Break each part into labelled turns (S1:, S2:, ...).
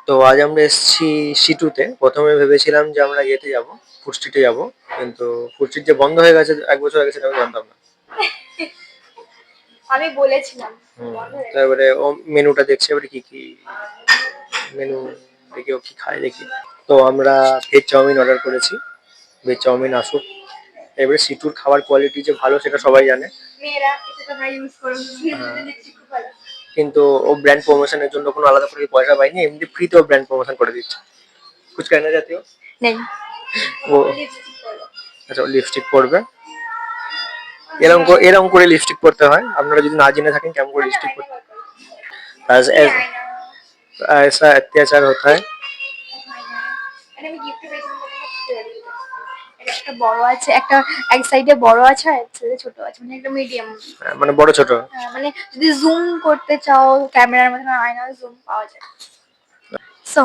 S1: তো আজ আমরা এসেছি সিটুতে। প্রথমে ভেবেছিলাম যে আমরা ইয়েতে যাবো, ফুড স্ট্রিটে যাবো, কিন্তু ফুড স্ট্রিট যে বন্ধ হয়ে গেছে 1 বছর আগে সেটা আমি জানতাম না।
S2: আমি বলেছিলাম।
S1: তো এবারে ও মেনুটা দেখছে, এবারে কি কি মেনু দেখি ও কি খায় দেখি। তো আমরা ভেজ চাউমিন অর্ডার করেছি, ভেজ চাউমিন আসুক। এবারে সিটুর খাবার কোয়ালিটি যে ভালো সেটা সবাই জানে।
S2: মেয়েরা এটা তোমরা ইউজ করো, খুব ভালো।
S1: কিন্তু ও ব্র্যান্ড প্রমোশনের জন্য কোনো আলাদা করে পয়সা পাইনি, এমনি ফ্রিতে ও ব্র্যান্ড প্রমোশন করে দিচ্ছে। ফুচকা এনে জাতীয়
S2: নেই।
S1: ও আচ্ছা, লিপস্টিক পরবে। এরকম করে লিপস্টিক পরতে হয়, আপনারা যদি না জেনে থাকেন কেমন করে লিপস্টিক পরতে হয়। ऐसा अत्याचार होता है।
S2: একটা বড় আছে, একটা এক সাইডে বড় আছে আর এক সাইডে ছোট আছে, মানে একটা মিডিয়াম।
S1: মানে বড় ছোট।
S2: মানে যদি জুম করতে চাও ক্যামেরার মধ্যে আয়নায় জুম পাওয়া যায়। সো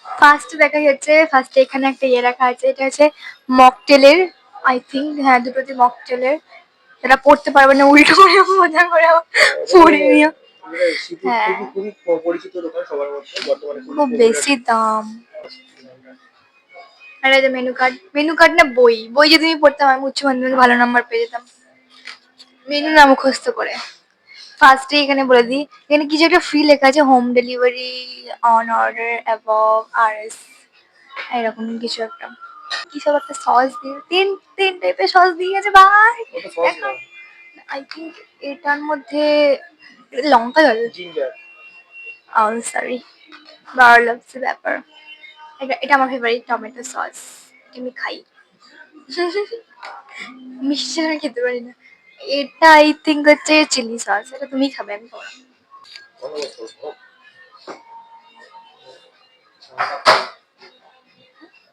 S2: ফার্স্ট দেখা যাচ্ছে, ফার্স্টে এখানে একটা ইয়ে রাখা আছে, এটা হচ্ছে মকটেলের, আই থিঙ্ক, হ্যাঁ দুটোতে মকটেলের। এটা পড়তে পারবে না, উল্টো করে মজা করে পড়ে নিও। হ্যাঁ,
S1: খুবই পরিচিত দোকান সবার মধ্যে বর্তমানে।
S2: খুব বেশি দাম। আর এই যে মেনু কার্ড, মেনু কার্ড না বই, বই যদি আমি পড়তাম আমি উচ্চ মাধ্যমিকে ভালো নাম্বার পেয়ে যেতাম। মেনু না মুখস্থ করে। ফার্স্টে এখানে বলে দিই, এখানে কিছু একটা ফ্রি লেখা আছে, home delivery on order above RS, এরকম কিছু একটা। কি সব একটা সস দিয়ে, তিন তিন টাইপের সস দিয়ে গেছে ভাই। দেখো, আই থিঙ্ক এটার মধ্যে লঙ্কা জল,
S1: জিঞ্জার।
S2: সরি, ভালো লাগছে ব্যাপার। এটা এটা আমার ফেভারিট টমেটো সস, আমি খাই। মিষ্টি ছাড়া আমি খেতে পারি না। এটা আই থিঙ্ক হচ্ছে চিলি সস, এটা তুমি খাবে, আমি খাবো না।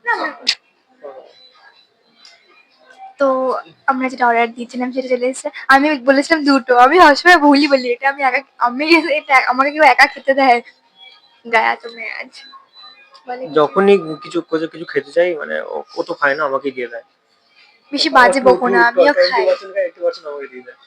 S2: না, তো আমরা যেটা অর্ডার দিয়েছিলাম সেটা চলে এসেছে। আমি বলেছিলাম দুটো, আমি সবসময় ভুলই বলি এটা আমি একা, আমি এটা আমাকে কেউ একা খেতে দেয়, গায়া তুমি আজ মানে
S1: যখনই কিছু কিছু খেতে চাই মানে ও তো খায় না, আমাকে দিয়ে দেয়।
S2: বেশি বাজে বকো না, আমিও খাই।
S1: 20% খায়, 80% আমাকে দিয়ে দেয়।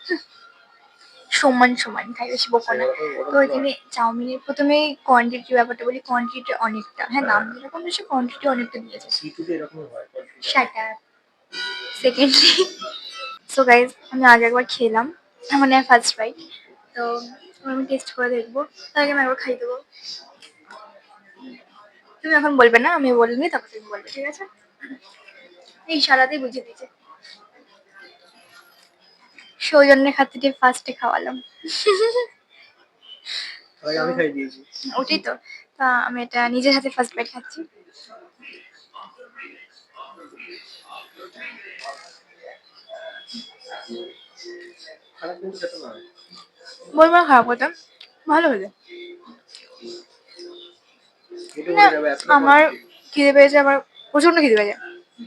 S2: সমান সমান খাই, বেশি বকো না। তো এখানে চাউমিনের প্রথমে কোয়ান্টিটির ব্যাপারটা বলি, কোয়ান্টিটি অনেকটা, হ্যাঁ নাম যেরকম বেশি কোয়ান্টিটি অনেকটা দিয়েছে।
S1: সিটুতে এরকমই হয়।
S2: Shut up. Secondly, so guys আমি আগে একবার খেলাম, মানে ফার্স্ট বাইট, তো আমি টেস্ট করে দেখবো, তার আগে আমি একবার খাই দেবো। তুমি এখন বলবে না, আমি বলিনি, তারপর তুমি বলবে, ঠিক আছে? এই ইশারাতেই বুঝিয়ে দিয়েছে। সৌজন্যের খাতিরে ফার্স্টে খাওয়ালাম।
S1: আমি খাই দিয়েছি।
S2: ওটাই তো, তা আমি এটা নিজের হাতে ফার্স্ট বাইট খাচ্ছি।
S1: খারাপ কিন্তু খেতে না।
S2: বলবো না খারাপ কথা, ভালো হলো। না, আমার খিদে পেয়েছে, আমার প্রচন্ড খিদে পেয়েছে,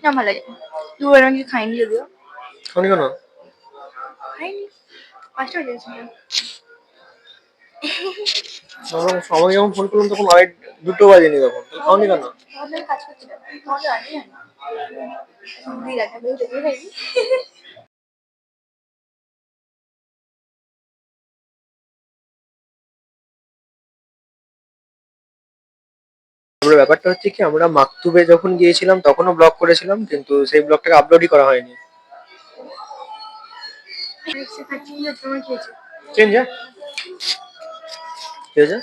S2: না ভালো লাগে। তুই এরকম কিছু খাইনি যদিও,
S1: খাওনি কেন?
S2: খাইনি, 5টা বেজে গেছে।
S1: আমাকে যখন ফোন করলাম তখন 2টো বাজেনি, তখন খাওনি কেন?
S2: তাহলে কাজ করছি না, তোমাদের আনি দুই রাখা দুই খাইনি।
S1: আমরা ব্যাপারটা হচ্ছে কি, আমরা মাকতুবে যখন গিয়েছিলাম তখনও ব্লগ করেছিলাম, কিন্তু সেই ব্লগটাকে আপলোডই করা হয়নি।
S2: তোমার কি হয়েছে?
S1: চেঞ্জ কি হয়েছে?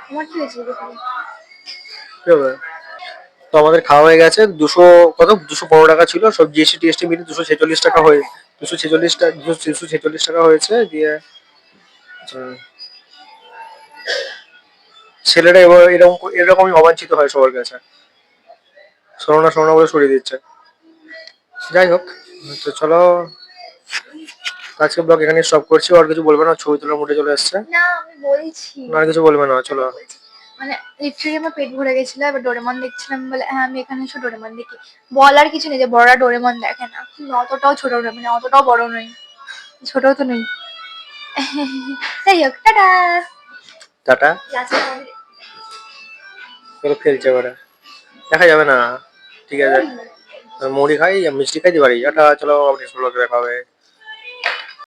S2: তোমার কি হয়েছে?
S1: কি হবে? তো আমাদের খাওয়া হয়ে গেছে, 215 টাকা ছিল, সব জিএসটি টিএসটি মিলে 246 টাকা হয়ে, 246 টাকা হয়েছে দিয়ে। ছেলেটা এবার এরকমই অবাঞ্ছিত হয় সবার কাছে, শোনো না বলে সরিয়ে দিচ্ছে। যাই হোক, তো চলো আজকে ব্লগ এখানে স্টপ করছি। আর কিছু বলবে না? ছবি তোলার মুডে চলে আসছে।
S2: না আমি বলছি,
S1: না আর কিছু বলবে না, চলো।
S2: মানে লিটারালি আমার পেট ভরে গেছিল, এবার ডোরেমন দেখছিলাম বলে, হ্যাঁ আমি এখানে এসে ডোরেমন দেখি। বলার কিছু নেই যে বড়রা ডোরেমন দেখে না, অতটাও ছোট নয়, মানে অতটাও বড় নই, ছোটও তো নই। যাই হোক, টাটা।
S1: টাটা। চলো খেলছে এবারে, দেখা যাবে না, ঠিক আছে। মুড়ি খাই, মিষ্টি খাইতে পারি। টাটা, চলো, আপনি দেখা হবে।